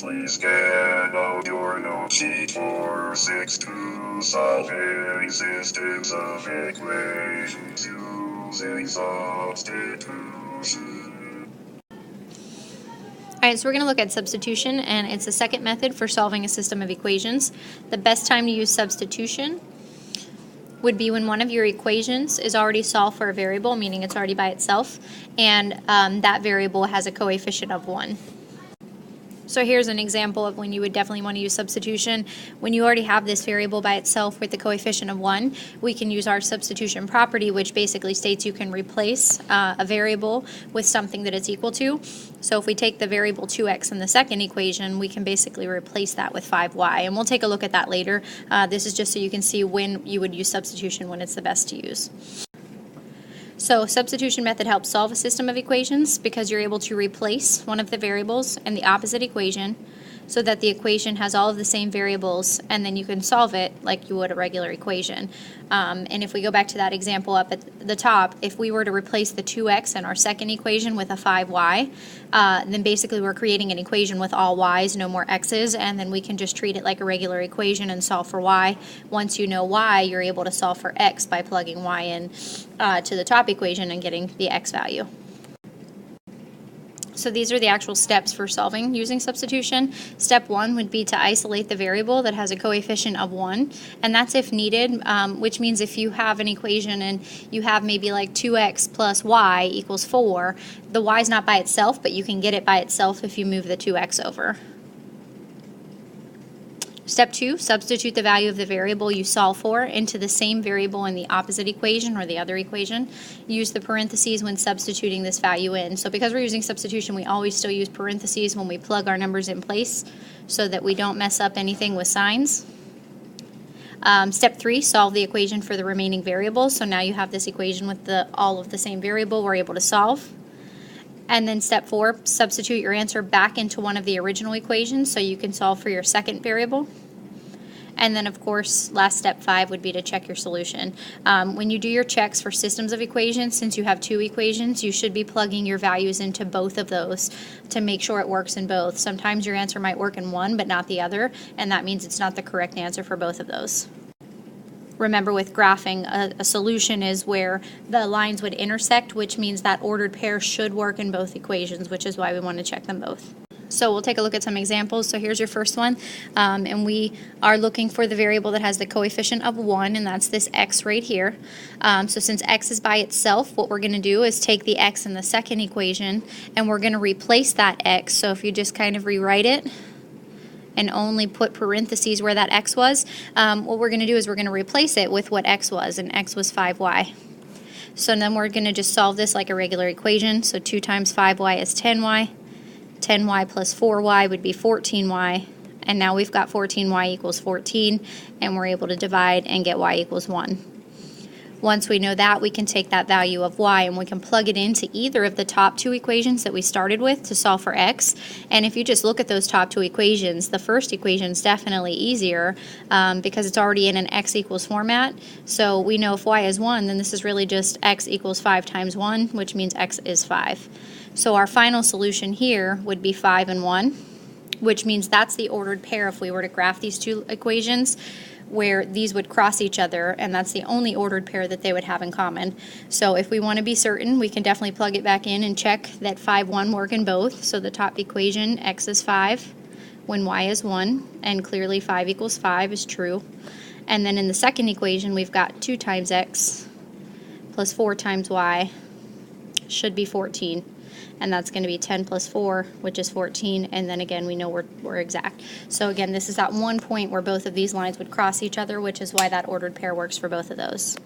Please get out your note sheet for 6-2 solving systems of equations using substitution. Alright, so we're going to look at substitution, and it's the second method for solving a system of equations. The best time to use substitution would be when one of your equations is already solved for a variable, meaning it's already by itself, and that variable has a coefficient of 1. So here's an example of when you would definitely want to use substitution. When you already have this variable by itself with the coefficient of 1, we can use our substitution property, which basically states you can replace a variable with something that it's equal to. So if we take the variable 2x in the second equation, we can basically replace that with 5y, and we'll take a look at that later. This is just so you can see when you would use substitution, when it's the best to use. So substitution method helps solve a system of equations because you're able to replace one of the variables in the opposite equation so that the equation has all of the same variables, and then you can solve it like you would a regular equation. And if we go back to that example up at the top, if we were to replace the 2x in our second equation with a 5y, then basically we're creating an equation with all y's, no more x's, and then we can just treat it like a regular equation and solve for y. Once you know y, you're able to solve for x by plugging y in to the top equation and getting the x value. So these are the actual steps for solving using substitution. Step 1 would be to isolate the variable that has a coefficient of 1, and that's if needed, which means if you have an equation and you have maybe like 2x plus y equals 4, the y is not by itself, but you can get it by itself if you move the 2x over. Step 2, substitute the value of the variable you solve for into the same variable in the opposite equation or the other equation. Use the parentheses when substituting this value in. So because we're using substitution, we always still use parentheses when we plug our numbers in place so that we don't mess up anything with signs. Step 3, solve the equation for the remaining variables. So now you have this equation with all of the same variable we're able to solve. And then step 4, substitute your answer back into one of the original equations so you can solve for your second variable. And then, of course, last step 5 would be to check your solution. When you do your checks for systems of equations, since you have 2 equations, you should be plugging your values into both of those to make sure it works in both. Sometimes your answer might work in one but not the other, and that means it's not the correct answer for both of those. Remember, with graphing, a solution is where the lines would intersect, which means that ordered pair should work in both equations, which is why we want to check them both. So we'll take a look at some examples. So here's your first one, and we are looking for the variable that has the coefficient of 1, and that's this x right here. So since x is by itself, what we're going to do is take the x in the second equation, and we're going to replace that x. So if you just kind of rewrite it and only put parentheses where that x was, what we're going to do is we're going to replace it with what x was, and x was 5y. So then we're going to just solve this like a regular equation. So 2 times 5y is 10y. 10y plus 4y would be 14y, and now we've got 14y equals 14, and we're able to divide and get y equals 1. Once we know that, we can take that value of y and we can plug it into either of the top 2 equations that we started with to solve for x. And if you just look at those top 2 equations, the first equation is definitely easier because it's already in an x equals format. So we know if y is 1, then this is really just x equals 5 times 1, which means x is 5. So our final solution here would be 5 and 1, which means that's the ordered pair if we were to graph these 2 equations, where these would cross each other, and that's the only ordered pair that they would have in common. So if we want to be certain, we can definitely plug it back in and check that 5, 1 work in both. So the top equation, x is 5 when y is 1, and clearly 5 equals 5 is true. And then in the second equation, we've got 2 times x plus 4 times y should be 14. And that's going to be 10 plus 4, which is 14, and then again we know we're exact. So again, this is that one point where both of these lines would cross each other, which is why that ordered pair works for both of those.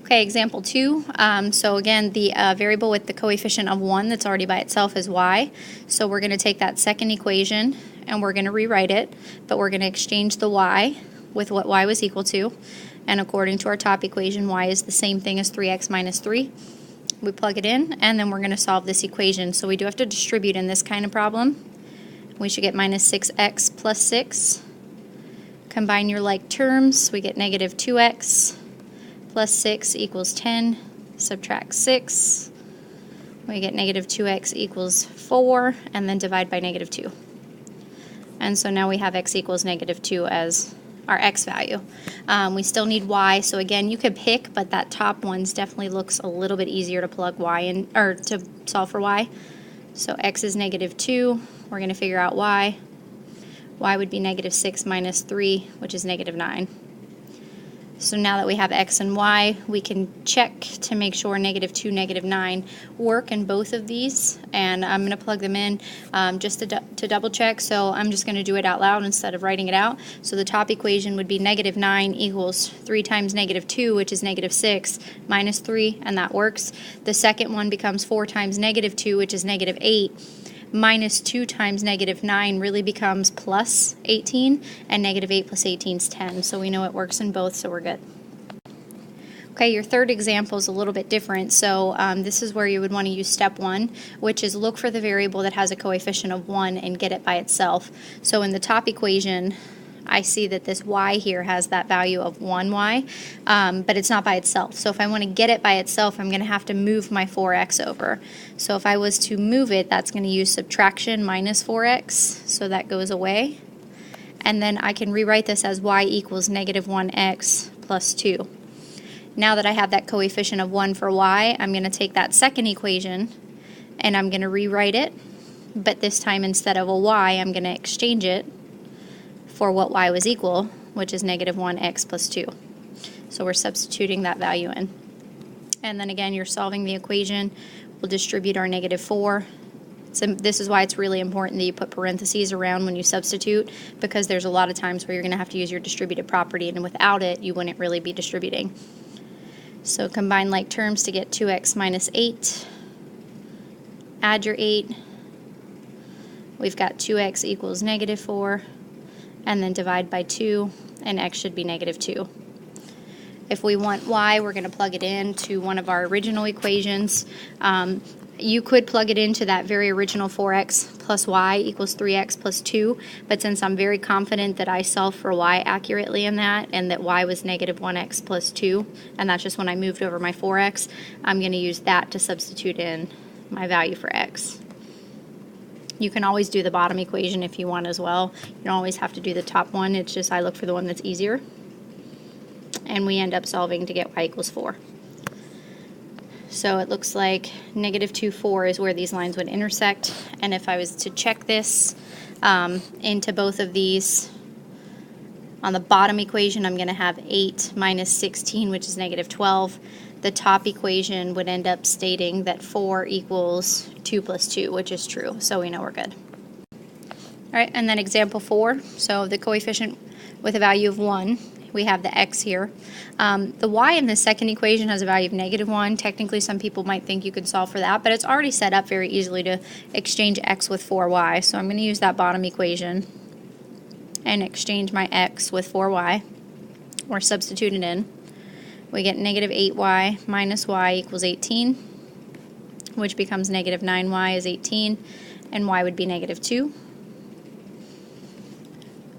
Okay, example 2. So again, the variable with the coefficient of 1 that's already by itself is y. So we're going to take that second equation and we're going to rewrite it, but we're going to exchange the y with what y was equal to. And according to our top equation, y is the same thing as 3x minus 3. We plug it in, and then we're going to solve this equation. So we do have to distribute in this kind of problem. We should get minus 6x plus 6. Combine your like terms. We get negative 2x plus 6 equals 10. Subtract 6. We get negative 2x equals 4, and then divide by negative 2. And so now we have x equals negative 2 as our x value. We still need y, so again, you could pick, but that top one's definitely looks a little bit easier to plug y in, or to solve for y. So x is negative 2. We're going to figure out y. Y would be negative 6 minus 3, which is negative 9. So now that we have x and y, we can check to make sure negative 2, negative 9 work in both of these. And I'm going to plug them in just to double check. So I'm just going to do it out loud instead of writing it out. So the top equation would be negative 9 equals 3 times negative 2, which is negative 6, minus 3, and that works. The second one becomes 4 times negative 2, which is negative 8. Minus 2 times negative 9 really becomes plus 18, and negative 8 plus 18 is 10. So we know it works in both, so we're good. Okay, your third example is a little bit different. So this is where you would want to use step 1, which is look for the variable that has a coefficient of 1 and get it by itself. So in the top equation, I see that this y here has that value of 1y, but it's not by itself. So if I want to get it by itself, I'm going to have to move my 4x over. So if I was to move it, that's going to use subtraction minus 4x, so that goes away. And then I can rewrite this as y equals negative 1x plus 2. Now that I have that coefficient of 1 for y, I'm going to take that second equation and I'm going to rewrite it, but this time instead of a y, I'm going to exchange it for what y was equal, which is negative 1x plus 2. So we're substituting that value in. And then again, you're solving the equation. We'll distribute our negative 4. So this is why it's really important that you put parentheses around when you substitute, because there's a lot of times where you're going to have to use your distributive property, and without it, you wouldn't really be distributing. So combine like terms to get 2x minus 8. Add your 8. We've got 2x equals negative 4. And then divide by 2, and x should be negative 2. If we want y, we're going to plug it into one of our original equations. You could plug it into that very original 4x plus y equals 3x plus 2, but since I'm very confident that I solved for y accurately in that, and that y was negative 1x plus 2, and that's just when I moved over my 4x, I'm going to use that to substitute in my value for x. You can always do the bottom equation if you want as well. You don't always have to do the top one. It's just I look for the one that's easier. And we end up solving to get y equals 4. So it looks like negative 2, 4 is where these lines would intersect. And if I was to check this into both of these, on the bottom equation I'm going to have 8 minus 16, which is negative 12. The top equation would end up stating that 4 equals 2 plus 2, which is true, so we know we're good. All right, and then example 4, so the coefficient with a value of 1, we have the x here. The y in the second equation has a value of negative 1. Technically, some people might think you could solve for that, but it's already set up very easily to exchange x with 4y, so I'm going to use that bottom equation and exchange my x with 4y, or substitute it in. We get negative 8y minus y equals 18, which becomes negative 9y is 18, and y would be negative 2.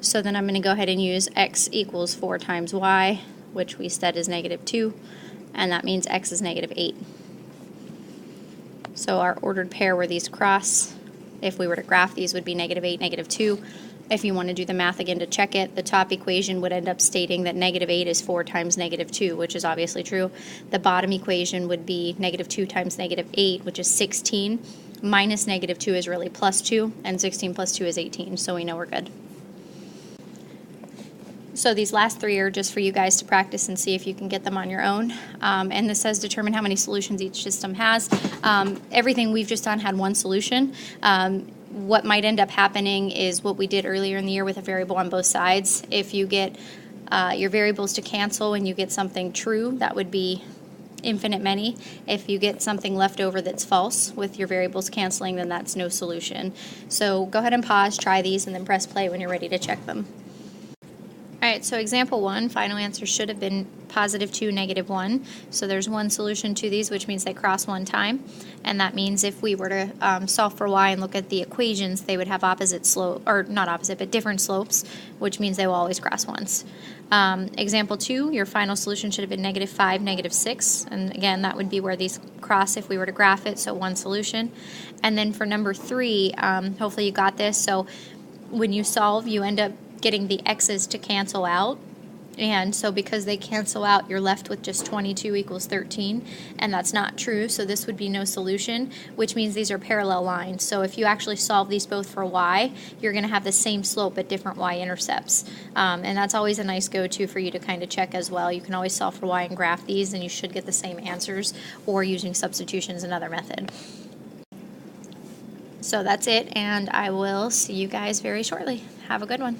So then I'm going to go ahead and use x equals 4 times y, which we said is negative 2, and that means x is negative 8. So our ordered pair where these cross, if we were to graph these, would be negative 8, negative 2. If you want to do the math again to check it, the top equation would end up stating that negative 8 is 4 times negative 2, which is obviously true. The bottom equation would be negative 2 times negative 8, which is 16. Minus negative 2 is really plus 2, and 16 plus 2 is 18, so we know we're good. So these last 3 are just for you guys to practice and see if you can get them on your own. And this says determine how many solutions each system has. Everything we've just done had one solution. What might end up happening is what we did earlier in the year with a variable on both sides. If you get your variables to cancel and you get something true, that would be infinite many. If you get something left over that's false with your variables canceling, then that's no solution. So go ahead and pause, try these, and then press play when you're ready to check them. All right, so example 1, final answer should have been positive 2, negative 1. So there's one solution to these, which means they cross one time. And that means if we were to solve for y and look at the equations, they would have opposite slope, or not opposite, but different slopes, which means they will always cross once. Example 2, your final solution should have been negative 5, negative 6. And again, that would be where these cross if we were to graph it, so one solution. And then for number 3, hopefully you got this. So when you solve, you end up getting the x's to cancel out. And so because they cancel out, you're left with just 22 equals 13, and that's not true, so this would be no solution, which means these are parallel lines. So if you actually solve these both for y, you're going to have the same slope but different y-intercepts. And that's always a nice go-to for you to kind of check as well. You can always solve for y and graph these, and you should get the same answers, or using substitution is another method. So that's it, and I will see you guys very shortly. Have a good one.